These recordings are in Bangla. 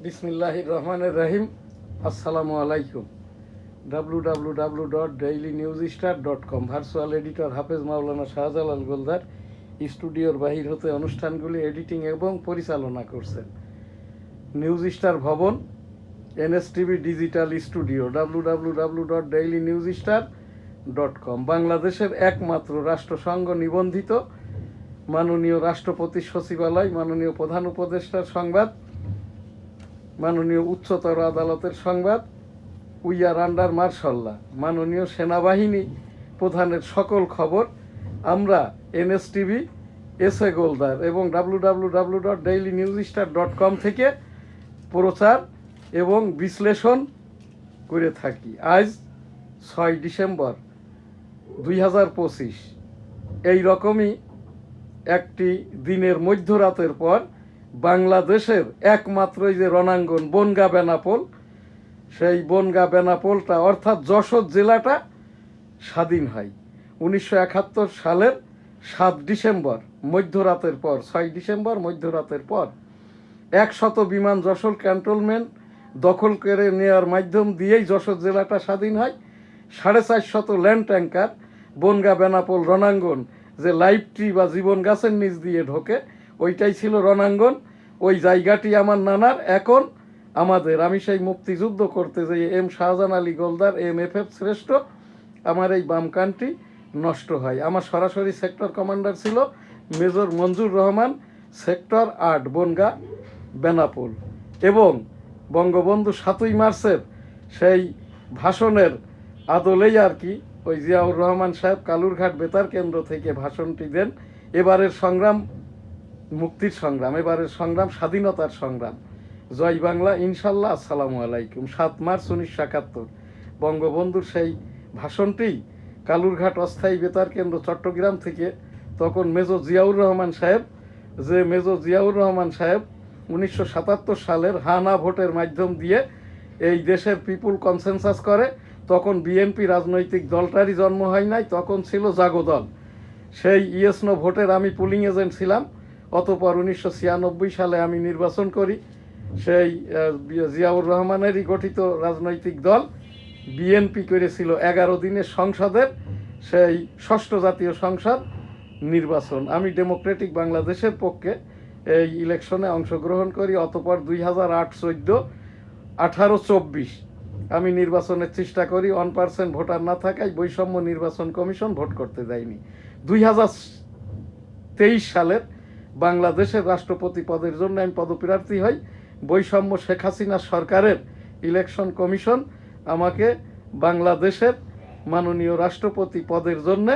বিসমিল্লাহির রহমানির রহিম। আসসালামু আলাইকুম। www.dailynewsstar.com ভার্চুয়াল এডিটর হাফেজ মাওলানা শাহজালাল গোলদার স্টুডিওর বাহির হতে অনুষ্ঠানগুলি এডিটিং এবং পরিচালনা করছেন। নিউজ স্টার ভবন, এনএসটিভি ডিজিটাল স্টুডিও, www.dailynewsstar.com বাংলাদেশের একমাত্র রাষ্ট্রসংঘ নিবন্ধিত মাননীয় রাষ্ট্রপতির সচিবালয়, মাননীয় প্রধান উপদেষ্টার সংবাদ, মাননীয় উচ্চতর আদালতের সংবাদ, উই আর আন্ডার মার্শাল্লাহ, মাননীয় সেনাবাহিনী প্রধানের সকল খবর আমরা এনএসটিভি, এসএ গোলদার এবং www.dailynewsstar.com থেকে প্রচার এবং বিশ্লেষণ করে থাকি। আজ 6 ডিসেম্বর 2025 এই রকমই একটি দিনের মধ্যরাতের পর বাংলাদেশের একমাত্র যে রণাঙ্গন বনগাঁ বেনাপোল, সেই বনগাঁ বেনাপোলটা অর্থাৎ যশোর জেলাটা স্বাধীন হয় 1971 সালের 7 ডিসেম্বর মধ্যরাতের পর। 6 ডিসেম্বর মধ্যরাতের পর 100 বিমান যশোর ক্যান্টনমেন্ট দখল করে নেওয়ার মাধ্যম দিয়েই যশোর জেলাটা স্বাধীন হয়। 450 ল্যান্ড ট্যাঙ্কার বনগাঁ বেনাপোল রণাঙ্গন, যে লাইফ ট্রি বা জীবন গাছের নিচ দিয়ে ঢোকে, ওইটাই ছিল রণাঙ্গন। ওই জায়গাটি আমার নানার, এখন আমাদের। আমি সেই মুক্তিযুদ্ধ করতে যাই এম শাহজাহান আলী গোলদার MFF শ্রেষ্ঠ, আমার এই বামকানটি নষ্ট হয়। আমার সরাসরি সেক্টর কমান্ডার ছিল মেজর মঞ্জুর রহমান, সেক্টর 8 বনগাঁ বেনাপোল। এবং বঙ্গবন্ধু 7ই মার্চের সেই ভাষণের আদলেই আর কি ওই জিয়াউর রহমান সাহেব কালুরঘাট বেতার কেন্দ্র থেকে ভাষণটি দেন। এবারের সংগ্রাম মুক্তির সংগ্রাম, এবারের সংগ্রাম স্বাধীনতার সংগ্রাম। জয় বাংলা, ইনশাল্লাহ। আসসালামু আলাইকুম। 7 মার্চ 1971 বঙ্গবন্ধুর সেই ভাষণটি কালুরঘাট অস্থায়ী বেতার কেন্দ্র চট্টগ্রাম থেকে তখন মেজর জিয়াউর রহমান সাহেব, যে মেজর জিয়াউর রহমান সাহেব 1977 সালের হানা ভোটের মাধ্যম দিয়ে এই দেশের পিপুল কনসেনসাস করে, তখন বিএনপি রাজনৈতিক দলটারই জন্ম হয় নাই, তখন ছিল জাগো দল। সেই ইয়েসনো ভোটের আমি পুলিং এজেন্ট ছিলাম। অতপর 1996 সালে আমি নির্বাচন করি। সেই জিয়াউর রহমানেরই গঠিত রাজনৈতিক দল বিএনপি করেছিল 11 দিনের সংসদের সেই 6ষ্ঠ জাতীয় সংসদ নির্বাচন। আমি ডেমোক্রেটিক বাংলাদেশের পক্ষে এই ইলেকশনে অংশগ্রহণ করি। অতপর 2008, 14, 18, 24 আমি নির্বাচনের চেষ্টা করি। 1% ভোটার না থাকায় বৈষম্য নির্বাচন কমিশন ভোট করতে দেয়নি। 2023 সালের বাংলাদেশের রাষ্ট্রপতি পদের জন্য আমি পদপ্রার্থী হই। বৈষম্য শেখ হাসিনা সরকারের ইলেকশন কমিশন আমাকে বাংলাদেশের মাননীয় রাষ্ট্রপতি পদের জন্য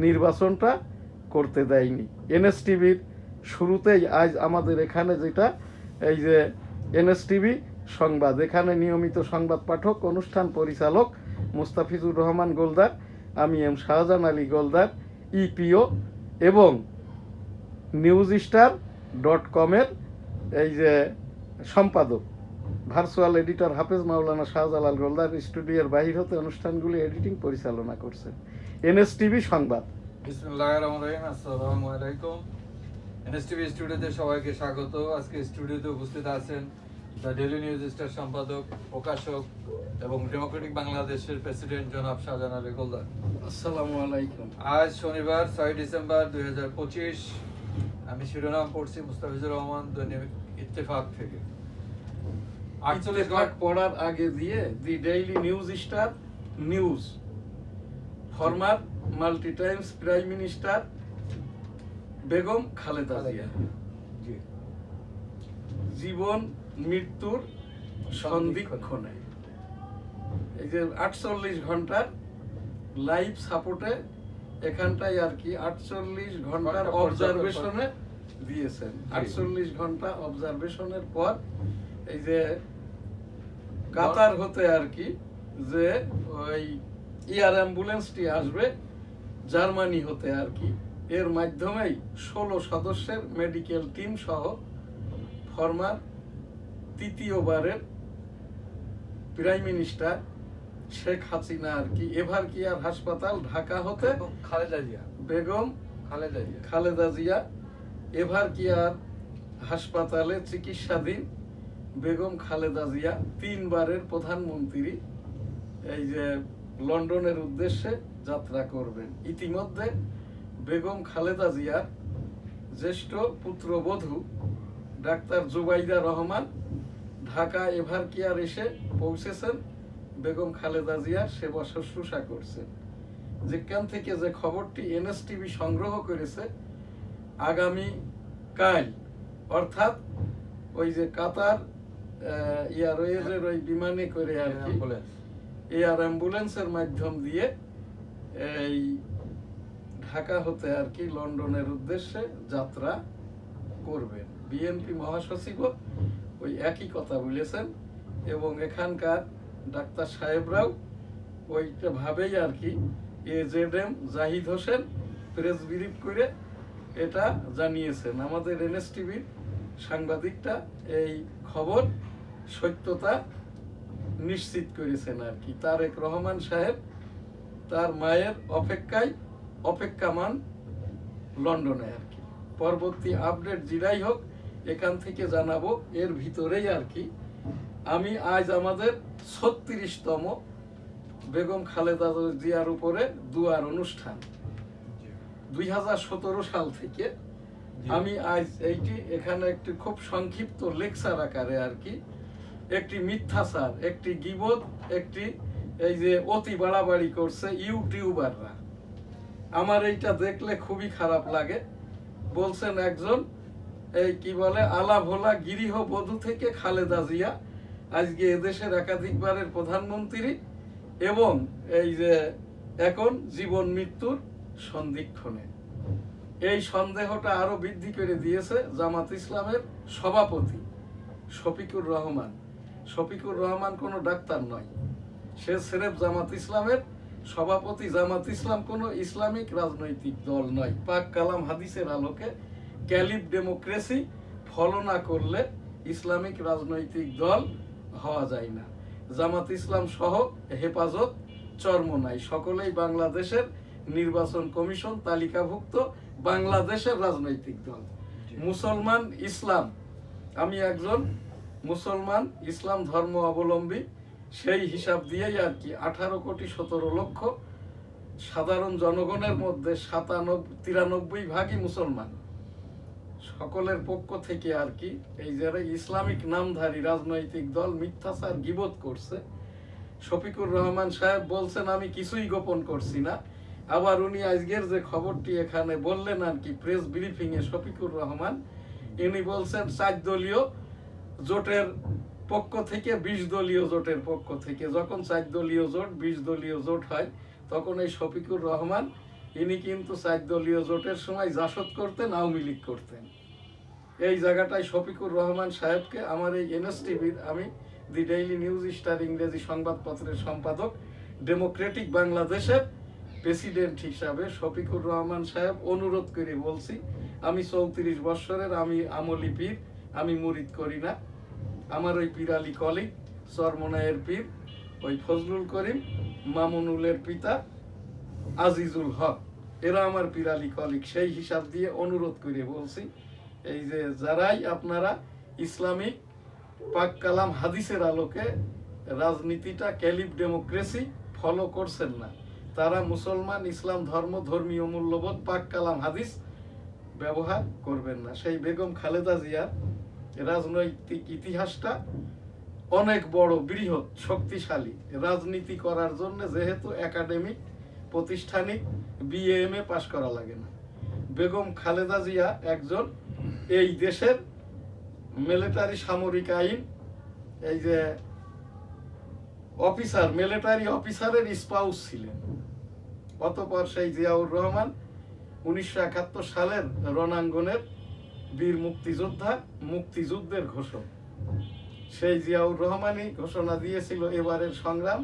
নির্বাচনটা করতে দেয়নি। এনএসটিভির শুরুতেই আজ আমাদের এখানে যেটা এই যে এনএসটিভি সংবাদ, এখানে নিয়মিত সংবাদ পাঠক, অনুষ্ঠান পরিচালক মুস্তাফিজুর রহমান গোলদার, আমি এম শাহজাহান আলী গোলদার ইপিও এবং newsstar.com-এর এই যে সম্পাদক, ভার্চুয়াল এডিটর হাফেজ মাওলানা শাহজালাল গোলদার স্টুডিওর বাহির হতে অনুষ্ঠানগুলি এডিটিং পরিচালনা করছেন। এনএসটিভি সংবাদ। বিসমিল্লাহির রহমানির রহিম। আসসালামু আলাইকুম। এনএসটিভি স্টুডিওতে সবাইকে স্বাগত। আজকে স্টুডিওতে উপস্থিত আছেন দ্য ডেইলি নিউজ স্টার সম্পাদক, প্রকাশক এবং ডেমোক্রেটিক বাংলাদেশের প্রেসিডেন্ট জনাব শাহজাহান আলী গোলদার। আসসালামু আলাইকুম। আজ শনিবার 6 ডিসেম্বর 2025। আমি শিরোনাম পড়ছি মুস্তাফিজুর রহমান দৈনিক ইত্তেফাক থেকে। 48 ঘন্টা পড়ার আগে দিয়ে the daily news star news, former multi times prime minister Begum Khaleda Zia জীবন মৃত্যুর সন্ধিক্ষণে এই যে 48 ঘন্টার লাইভ সাপোর্টে এখানটাই আর কি 48 ঘন্টার অবজারভেশনে দিয়েছেন। 48 ঘন্টা অবজারভেশনের পর এই যে কাতার হতে আর কি যে ওই এয়ার অ্যাম্বুলেন্সটি আসবে জার্মানি হতে আর কি, এর মাধ্যমেই 16 সদস্যের মেডিকেল টিম সহ ফরমার তৃতীয়বারের প্রাইম মিনিস্টার শেখ হাসিনা আর কি এভার কেয়ার হাসপাতাল ঢাকা হতে বেগম খালেদা জিয়া এভার কেয়ার হাসপাতালে চিকিৎসাধীন বেগম খালেদা জিয়া 3 বারের প্রধানমন্ত্রী এই যে লন্ডনের উদ্দেশ্যে যাত্রা করবেন। ইতিমধ্যে বেগম খালেদা জিয়ার জ্যেষ্ঠ পুত্রবধূ doctor Zubaida Rahman Dhaka Evercare এসে পৌঁছেছেন, বেগম খালেদা জিয়ার সেবা শুশ্রূষা করছেন। যেখান থেকে যে খবরটি এনএসটিভি সংগ্রহ করেছে, আগামী কাল অর্থাৎ ওই যে কাতার এয়ারওয়েজের ওই বিমানে করে আর কি এয়ার অ্যাম্বুলেন্সের মাধ্যম দিয়ে এই ঢাকা হতে আর কি লন্ডনের উদ্দেশ্যে যাত্রা করবেন। বিএনপি মহাসচিব ওই একই কথা বলেছেন এবং এখানকার ডাক্তার সাহেবরাও ওইটা ভাবেই আর কি AZM Zahid Hossain press brief করে এটা জানিয়েছেন। আমাদের এনএসটিভির সাংবাদিকটা এই খবর সত্যতা নিশ্চিত করেছেন আর কি। তারেক রহমান সাহেব তার মায়ের অপেক্ষামান লন্ডনে আর কি। পরবর্তী আপডেট যেটাই হোক এখান থেকে জানাবো। এর ভিতরেই আর কি আমি আজ আমাদের 36তম বেগম খালেদা জিয়ার উপরে দুয়ার অনুষ্ঠান 2017 সাল থেকে আমি আজ এইটি এখানে একটি খুব সংক্ষিপ্ত লেকচার আকারে আর কি একটি মিথ্যাচার, একটি গীবত, একটি এই যে অতি বাড়াবাড়ি করছে ইউটিউবাররা। আমার এইটা দেখলে খুবই খারাপ লাগে। বলছেন একজন এই কি বলে আলা ভোলা গৃহবধূ থেকে খালেদা জিয়া আজকে এদেশের একাধিকবারের প্রধানমন্ত্রী এবং এই যে এখন জীবন মৃত্যুর সন্ধিক্ষণে। এই সন্দেহটা আরো বৃদ্ধি করে দিয়েছে জামাত ইসলামের সভাপতি শফিকুর রহমান। শফিকুর রহমান কোনো ডাক্তার নয়, সে স্রেফ জামাত ইসলামের সভাপতি। জামাত ইসলাম কোনো ইসলামিক রাজনৈতিক দল নয়। পাক কালাম হাদিসের আলোকে ক্যালিফ ডেমোক্রেসি ফলো না করলে ইসলামিক রাজনৈতিক দল হওয়া যায় না। জামাত ইসলাম সহ হেফাজত চরমোনাই সকলেই বাংলাদেশের নির্বাচন কমিশন তালিকাভুক্ত বাংলাদেশের রাজনৈতিক দল। মুসলমান ইসলাম, আমি একজন মুসলমান ইসলাম ধর্ম অবলম্বী, সেই হিসাব দিয়েই আর কি 18,17,00,000 সাধারণ জনগণের মধ্যে 93% মুসলমান। সকলের পক্ষ থেকে আর কি এই যারা ইসলামিক নামধারী রাজনৈতিক দল মিথ্যাচার গীবত করছে। শফিকুর রহমান সাহেব বলছেন আমি কিছুই গোপন করছি না। আবার উনি আজকের যে খবরটি এখানে বললেন আর কি প্রেস ব্রিফিং এ শফিকুর রহমান, ইনি বলছেন 4 দলীয় জোটের পক্ষ থেকে 20 দলীয় জোটের পক্ষ থেকে। যখন 4 দলীয় জোট 20 দলীয় জোট হয় তখন এই শফিকুর রহমান ইনি কিন্তু 4 দলীয় জোটের সময় জাসদ করতেন, আওয়ামী লীগ করতেন। এই জায়গাটায় শফিকুর রহমান সাহেবকে আমার এই এনএসটিভির আমি দি ডেইলি নিউজ স্টার ইংরেজি সংবাদপত্রের সম্পাদক ডেমোক্রেটিক বাংলাদেশের প্রেসিডেন্ট হিসাবে শফিকুর রহমান সাহেব অনুরোধ করে বলছি, আমি 34 বৎসরের আমি আমলি পীর, আমি মুরিদ করি না। আমার ওই পীরালি কলিগ চরমোনাইয়ের পীর ওই ফজলুল করিম মামুনুলের পিতা আজিজুল হক, এরা আমার পীরালি কলিগ। সেই হিসাব দিয়ে অনুরোধ করে বলছি এই যে যারাই আপনারা ইসলামিক পাক কালাম হাদিসের আলোকে রাজনীতিটা ক্যালিফ ডেমোক্রেসি ফলো করছেন না, তারা মুসলমান ইসলাম ধর্ম ধর্মীয় মূল্যবোধ পাক কালাম হাদিস ব্যবহার করবেন না। সেই বেগম খালেদা জিয়ার রাজনৈতিক ইতিহাসটা অনেক বড়, বৃহৎ, শক্তিশালী। রাজনীতি করার জন্য যেহেতু একাডেমিক প্রতিষ্ঠানিক বিএমএ পাশ করা লাগে না, বেগম খালেদা জিয়া একজন এই দেশের মিলিটারি সামরিক আইন এই যে অফিসার, মিলিটারি অফিসারের স্পাউস ছিলেন। অতঃপর সেই জিয়াউর রহমান 1971 সালের রণাঙ্গনের বীর মুক্তিযোদ্ধা, মুক্তিযুদ্ধের ঘোষক। সেই জিয়াউর রহমানই ঘোষণা দিয়েছিল এবারের সংগ্রাম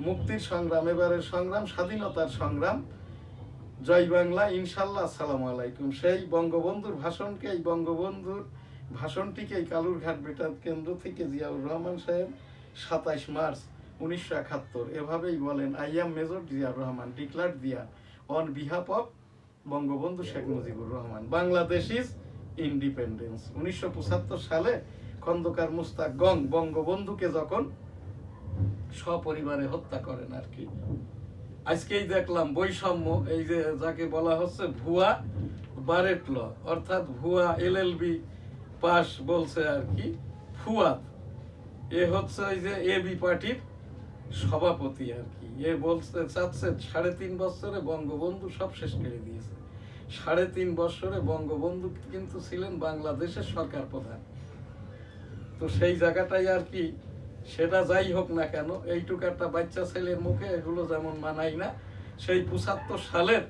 মুক্তির সংগ্রাম, এবারের সংগ্রাম স্বাধীনতার সংগ্রাম, জয় বাংলা ইনশাল্লাহ, আসসালামু আলাইকুম। সেই বঙ্গবন্ধুর ভাষণকে, এই বঙ্গবন্ধুর ভাষণটিকে কালুরঘাট বেতার কেন্দ্র থেকে জিয়াউর রহমান সাহেব 27 মার্চ 1971 এভাবেই বলেন, I am major Ziaur Rahman declared the on behalf of Bangabandhu Sheikh Mujibur Rahman, Bangladesh is independence. 1975 সালে খন্দকার মুস্তাক গং বঙ্গবন্ধুকে যখন সপরিবারে হত্যা করেন আর কি। আজকেই দেখলাম বৈষম্য, এই যে যাকে বলা হচ্ছে ভুয়া বারেট ল, অর্থাৎ ভুয়া এলএলবি পাস বলছে আর কি ফুয়াদ, এ হচ্ছে এই যে এবি পার্টির সভাপতি আর কি। এ বলতে চাচ্ছে 3.5 বছরে বঙ্গবন্ধু সব শেষ করে দিয়েছে। 3.5 বছরে বঙ্গবন্ধু কিন্তু ছিলেন বাংলাদেশের সরকার প্রধান। তো সেই জায়গাটাই আর কি, সেটা যাই হোক না কেন, এইটুকু একটা বাচ্চা ছেলের মুখে এগুলো যেমন মানাই না। সেই 75 সালের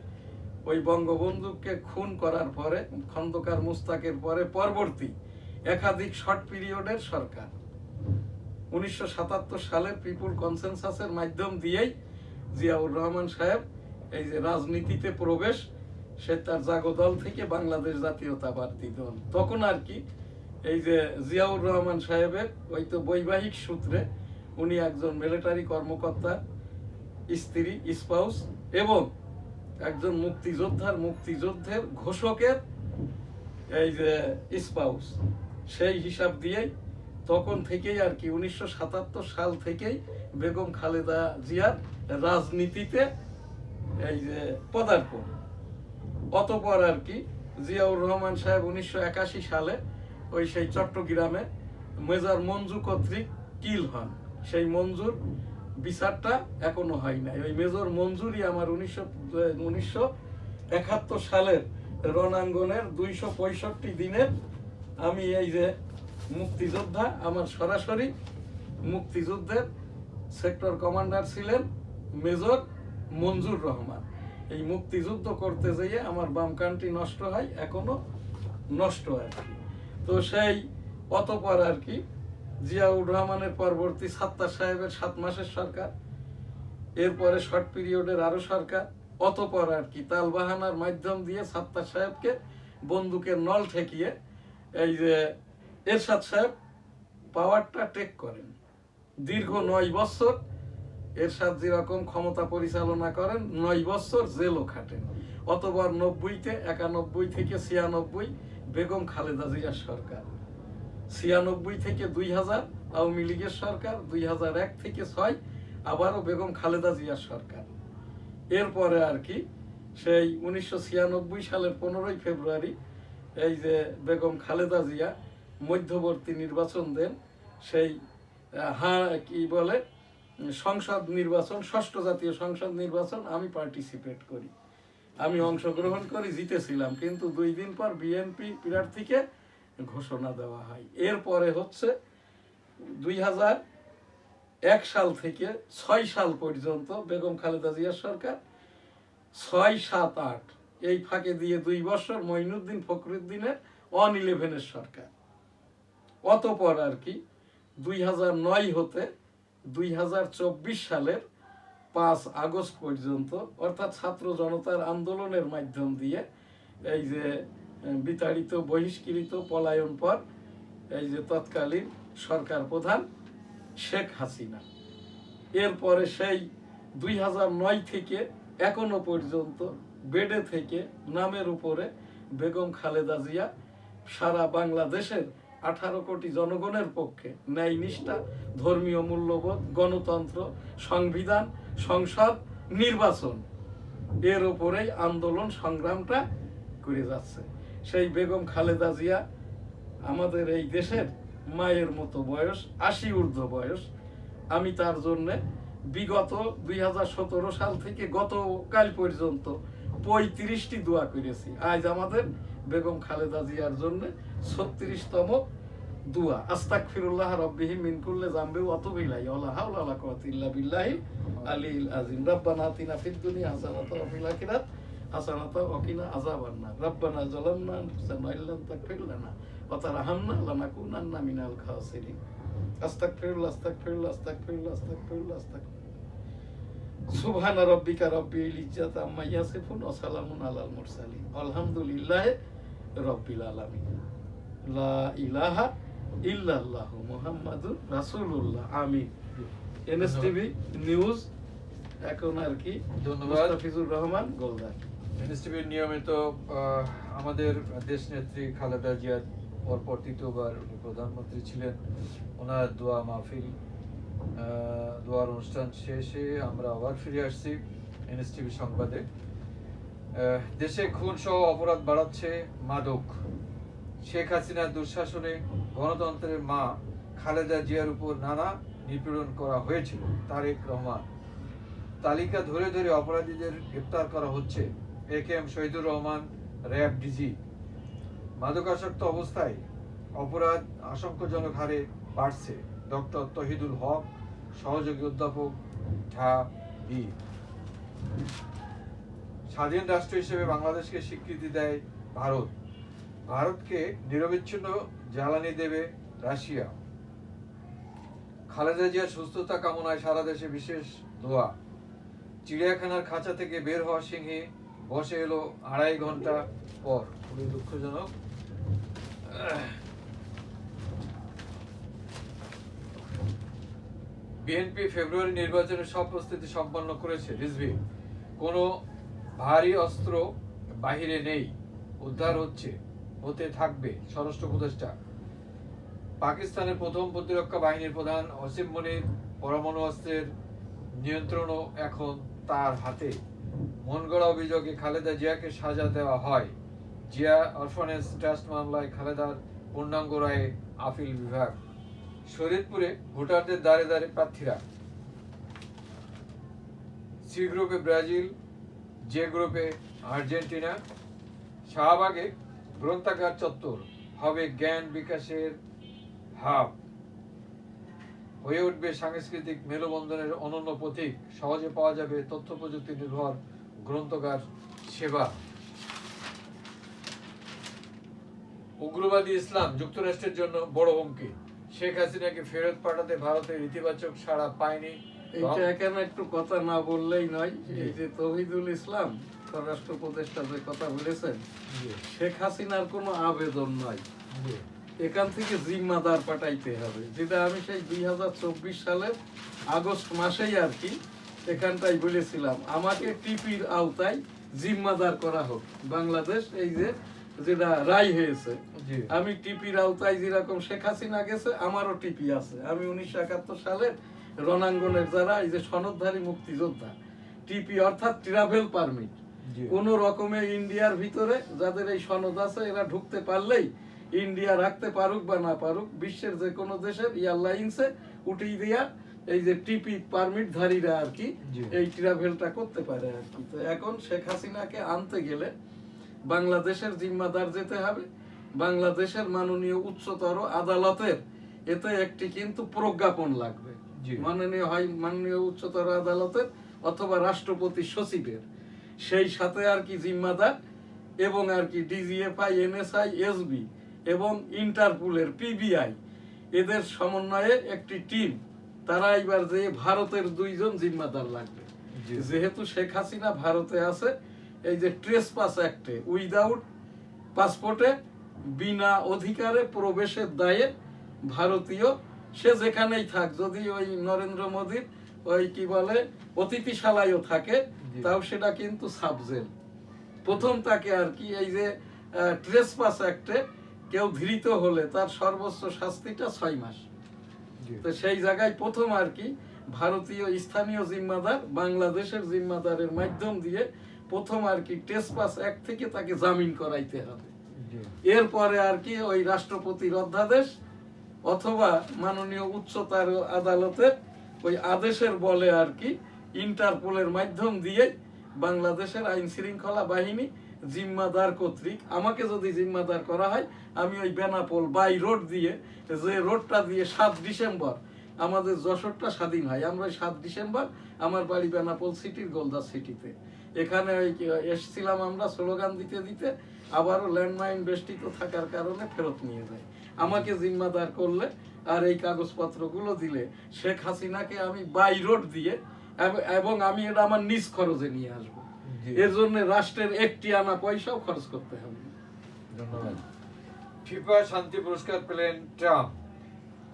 ওই বঙ্গবন্ধুকে খুন করার পরে, খন্দকার মুস্তাকের পরে পরবর্তী একাধিক শর্ট পিরিয়ডের সরকার 1977 সালের পিপুল কনসেনসাসের মাধ্যম দিয়েই জিয়াউর রহমান সাহেব এই যে রাজনীতিতে প্রবেশ, সে তার জাগো দল থেকে বাংলাদেশ জাতীয়তাবাদী দল। তখন আর কি এই যে জিয়াউর রহমান সাহেবের ওই তো বৈবাহিক সূত্রে উনি একজন মিলিটারি কর্মকর্তা স্ত্রী স্পাউস এবং একজন মুক্তিযুদ্ধের ঘোষকের এই যে স্পাউস, সেই হিসাব দিয়েই তখন থেকেই আর কি 1977 সাল থেকেই বেগম খালেদা জিয়ার রাজনীতিতে এই যে পদার্পণ। অতঃপর আর কি জিয়াউর রহমান সাহেব 1981 সালে ওই সেই চট্টগ্রামে মেজর মঞ্জু কর্তৃক কিল হন। সেই মঞ্জুর বিচারটা এখনো হয় নাই। ওই মেজর মঞ্জুরই আমার 1971 সালের রণাঙ্গনের 265 দিনে আমি এই যে মুক্তিযোদ্ধা, আমার সরাসরি মুক্তিযুদ্ধের সেক্টর কমান্ডার ছিলেন মেজর মঞ্জুর রহমান। এই মুক্তিযুদ্ধ করতে যেয়ে আমার বাম কানটি নষ্ট হয়, এখনো নষ্ট আর কি। তো সেই অতঃপর আর কি জিয়াউর রহমানের পরবর্তী সাত্তার সাহেবের 7 মাসের সরকার, এরপরে শর্ট পিরিয়ডের আরো সরকার। অতঃপর আর কি তালবাহানার মাধ্যম দিয়ে সাত্তার সাহেবকে বন্দুকের নল ঠেকিয়ে এই যে এরশাদ সাহেব পাওয়ারটা টেক করেন। দীর্ঘ 9 বছর এরশাদ যেরকম ক্ষমতা পরিচালনা করেন, 9 বছর জেলও খাটেন। অতবার 91 থেকে 96 বেগম খালেদা জিয়ার সরকার, 96 থেকে 2000 আওয়ামী লীগের সরকার, 2001 থেকে 6 আবারও বেগম খালেদা জিয়ার সরকার। এরপরে আর কি সেই 1996 সালের 15 ফেব্রুয়ারি এই যে বেগম খালেদা জিয়া মধ্যবর্তী নির্বাচন দেন। সেই কি বলে সংসদ নির্বাচন, 6ষ্ঠ জাতীয় সংসদ নির্বাচন আমি পার্টিসিপেট করি, আমি অংশগ্রহণ করি, জিতেছিলাম। কিন্তু 2 দিন পর বিএনপি প্রার্থীকে ঘোষণা দেওয়া হয়। এরপরে হচ্ছে 2001 সাল থেকে 6 সাল পর্যন্ত বেগম খালেদা জিয়ার সরকার, 6, 7, 8 এই ফাঁকে দিয়ে 2 বছর মঈনুদ্দিন ফখরুদ্দিনের অন 11-এর সরকার। অতঃপর আর কি 2009 হতে 2024 সালের 5 আগস্ট পর্যন্ত, অর্থাৎ ছাত্র জনতার আন্দোলনের মাধ্যম দিয়ে এই যে বিতাড়িত, বহিষ্কৃত, পলায়ন পর এই যে তৎকালীন সরকার প্রধান শেখ হাসিনা। এরপরে সেই 2009 থেকে এখনো পর্যন্ত বেডে থেকে নামের উপরে বেগম খালেদা জিয়া সারা বাংলাদেশের 18 কোটি জনগণের পক্ষে ন্যায় নিষ্ঠা, ধর্মীয় মূল্যবোধ, গণতন্ত্র, সংবিধান, সংসদ, নির্বাচন এর উপরেই আন্দোলন সংগ্রামটা করে যাচ্ছে। সেই বেগম খালেদা জিয়া আমাদের এই দেশের মায়ের মতো বয়স, 80 ঊর্ধ্ব বয়স। আমি তার জন্যে বিগত 2017 সাল থেকে গতকাল পর্যন্ত 35টি দোয়া করেছি। আজ আমাদের বেগম খালেদা জিয়ার জন্য 36তম দোয়া। আস্তাগফিরুল্লাহ রাব্বিহি মিন কুল্লি যামবি ওয়া আতুবু ইলাইহি ওয়া হাওলা ওয়ালা কুওয়াতা ইল্লা বিল্লাহিল আলিয়্যিল আযীম। রাব্বানা আতিনা ফিদ দুনিয়া হাসানাতাও ওয়া ফিল আখিরাতি হাসানাতাও ওয়া কিনা আযাবান্নার। রাব্বানা যালামনা আনফুসানা ওয়া ইল্লাম তাগফির লানা ওয়া তারহামনা লানাকুনান্না মিনাল খাসিরিন। আস্তাগফিরুল্লাহ আস্তাগফিরুল্লাহ আস্তাগফিরুল্লাহ আস্তাগফিরুল্লাহ আস্তাগফিরুল্লাহ। সুবহানা রাব্বিকা রাব্বিল ইজ্জাতি আম্মা ইয়াসিফুন ওয়া সালামুন আলাল মুরসালিন আলহামদুলিল্লাহি রাব্বিল আলামিন। লা ইলাহা ইল্লাল্লাহু মুহাম্মাদুর রাসূলুল্লাহ। আমিন। এনএসটিভি নিউজ এখন আর কি ধন্যবাদ মুস্তাফিজুর রহমান গোলদার। এনএসটিভির নিয়মিত আমাদের দেশনেত্রী খালেদা জিয়ার পরপর তৃতীয়বার উনি প্রধানমন্ত্রী ছিলেন। ওনার দোয়া মাহফিল, দোয়ার অনুষ্ঠান শেষে আমরা আবার ফিরে আসছি এনএসটিভি সংবাদে। দেশে খুন সহ অপরাধ বাড়াচ্ছে মাদক। শেখ হাসিনার দুঃশাসনে গণতন্ত্রের মা খালেদা জিয়ার উপর নানা নিপীড়ন করা হয়েছিল। তারেক রহমান তালিকা ধরে ধরে অপরাধীদের গ্রেপ্তার করা হচ্ছে। AKM Shahidur Rahman, RAB DG. মাদকাসক্ত অবস্থায় অপরাধ আশঙ্কাজনক হারে বাড়ছে। ডক্টর তহিদুল হক, সহযোগী অধ্যাপক, ঢাবি। স্বাধীন রাষ্ট্র হিসেবে বাংলাদেশকে স্বীকৃতি দেয় ভারত। ভারতকে নিরবিচ্ছিন্ন জ্বালানি দেবে রাশিয়া। খালেদা জিয়ার সুস্থতা কামনায় সারা দেশে বিশেষ দোয়া। চিড়িয়াখানার খাঁচা থেকে বের হওয়া সিংহে বসে এলো 2.5 ঘন্টা পর। খুবই দুঃখজনক। বিএনপি ফেব্রুয়ারি নির্বাচনের সব প্রস্তুতি সম্পন্ন করেছে। রিজভী কোনো ভারী অস্ত্র বাহিরে নেই, উদ্ধার হতে থাকবে স্বরাষ্ট্র উপদেষ্টা। পাকিস্তানের প্রথম প্রতিরক্ষা বাহিনীর প্রধান অসীম মনির পরমাণু অস্ত্রের নিয়ন্ত্রণও এখন তার হাতে। মন গড়া অভিযোগে খালেদা জিয়াকে সাজা দেওয়া হয়। জিয়া অরফানেজ ট্রাস্ট মামলায় খালেদার পূর্ণাঙ্গ রায়ে আপিল বিভাগ। শরীয়তপুরে ভোটারদের দ্বারে দ্বারে প্রার্থীরা। সি গ্রুপে ব্রাজিল, জে গ্রুপে আর্জেন্টিনা। শাহবাগে গ্রন্থাগার চত্বর হবে জ্ঞান বিকাশের হাব। হয়ে উঠবে সাংস্কৃতিক মেলবন্ধনের অনন্য প্রতীক। সহজে পাওয়া যাবে তথ্য প্রযুক্তি নির্ভর গ্রন্থাগার সেবা। উগ্রবাদী ইসলাম যুক্তরাষ্ট্রের জন্য বড় হুমকি। শেখ হাসিনাকে ফেরত পাঠাতে ভারতের ইতিবাচক সাড়া পায়নি। এইটা এখানে একটু কথা না বললেই নয়। এই যে তৌহিদুল ইসলাম স্বরাষ্ট্র উপদেষ্টা যে কথা বলেছেন, শেখ হাসিনার কোনো আবেদন নয়, এখান থেকে জিম্মাদার পাঠাইতে হবে। যেটা আমি সেই 2024 সালের আগস্ট মাসেই আর কি এখানটাই বলেছিলাম, আমাকে টিপির আওতায় জিম্মাদার করা হোক। বাংলাদেশ এই যে যেটা রায় হয়েছে, আমি টিপির আওতায় যেরকম শেখ হাসিনা গেছে, আমারও টিপি আছে। আমি 1971 সালের রণাঙ্গনের যারা এই যে সনদধারী মুক্তিযোদ্ধা, টিপি অর্থাৎ ট্রাভেল পারমিট, কোন রকমে ইন্ডিয়ার ভিতরে যাদের এই সনদ আছে এরা ঢুকতে পারলেই ইন্ডিয়া রাখতে পারুক বা না পারুক, বিশ্বের যে কোনো দেশের এয়ারলাইন্সে উঠিয়ে দেওয়া এই যে টিপি পারমিট ধারীরা আর কি এই ট্রাভেলটা করতে পারে আর কি। তো এখন শেখ হাসিনাকে আনতে গেলে বাংলাদেশের জিম্মাদার যেতে হবে। বাংলাদেশের মাননীয় উচ্চতর আদালতের এতে একটি কিন্তু প্রজ্ঞাপন লাগবে। মাননীয় উচ্চতর আদালতের অথবা রাষ্ট্রপতি সচিবের, সেই সাথে আর কি জিম্মাদার এবং আর কি ডিজিএফআই, এনএসআই, এসবি এবং ইন্টারপোলের পিবিআই এদের সমন্বয়ে একটি টিম, তারা এবার যে ভারতের 2 জন জিম্মাদার লাগবে। যেহেতু শেখ হাসিনা ভারতে আছে, এই যে ট্রেসপাস অ্যাক্টে উইদাউট পাসপোর্টে বিনা অধিকারে প্রবেশের দায়ে ভারতীয় সে যেখানেই থাক, যদি ওই নরেন্দ্র মোদীর ওই কি বলে অতিথিশালায়ও থাকে, তাও সেটা কিন্তু সাবজেল। প্রথম তাকে আর কি এই যে ট্রেসপাস অ্যাক্টে কেউ ধৃত হলে তার সর্বোচ্চ শাস্তিটা 6 মাস। তো সেই জায়গায় প্রথম আর কি ভারতীয় স্থানীয় জিম্মাদার বাংলাদেশের জিম্মাদারের মাধ্যম দিয়ে প্রথম আর কি ট্রেসপাস অ্যাক্ট থেকে তাকে জামিন করাইতে হবে। এরপরে আর কি ওই রাষ্ট্রপতির অধ্যাদেশ অথবা মাননীয় উচ্চতর আদালতের ওই আদেশের বলে আর কি ইন্টারপোলের মাধ্যম দিয়ে বাংলাদেশের আইন শৃঙ্খলা বাহিনী জিম্মাদার কর্তৃক আমাকে যদি জিম্মাদার করা হয়, আমি ওই বেনাপোল বাই রোড দিয়ে, যে রোডটা দিয়ে 7 ডিসেম্বর আমাদের যশোরটা স্বাধীন হয়, আমরা 7 ডিসেম্বর আমার বাড়ি বেনাপোল সিটির গোলদা সিটিতে, এখানে ওই এসছিলাম আমরা স্লোগান দিতে দিতে, আবারও ল্যান্ডমাইন বেষ্টিত থাকার কারণে ফেরত নিয়ে যায়। আমাকে জিম্মাদার করলে আর এই কাগজপত্রগুলো দিলে শেখ হাসিনাকে আমি বাই রোড দিয়ে এবং আমি এটা আমার নিজ খরচে নিয়ে আসবো। এর জন্য রাষ্ট্রের 1 আনা পয়সাও খরচ করতে হবে। ধন্যবাদ। ফিফা শান্তি পুরস্কার পেলেন ট্রাম্প।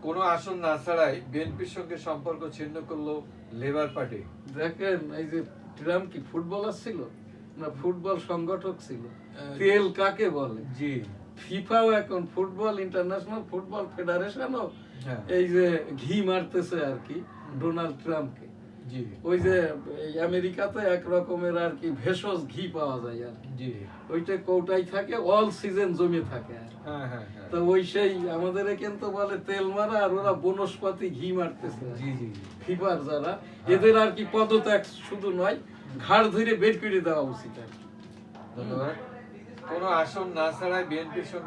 কোনো আসন না ছাড়াই বিএনপির সঙ্গে সম্পর্ক ছিন্ন করলো লেবার পার্টি। দেখেন এই যে ট্রাম্প কি ফুটবলার ছিল না ফুটবল সংগঠক ছিল? তেল কাকে বলে? জি, ফিফাও এখন ফুটবল ইন্টারন্যাশনাল ফুটবল ফেডারেশনও হ্যাঁ এই যে ঘি মারতেছে আর কি ডোনাল্ড ট্রাম্পকে। জি ওই যে এই আমেরিকাতে এক রকমের আর কি ভেষজ ঘি পাওয়া যায় আর কি। জি ওইটা কৌটাই থাকে, অল সিজন জমে থাকে আর কি। হ্যাঁ হ্যাঁ হ্যাঁ তো ওই সেই আমাদের কিন্তু বলে তেল মারা, আর ওরা বনস্পতি ঘি মারতেছে আর জি কি। জি ফিফার যারা এদের আর কি পদত্যাগ শুধু নয়, ঘাড় ধরে বের করে দেওয়া উচিত আর কি। ধন্যবাদ। কোনো আসন না ছাড়াই বিএনপির সঙ্গে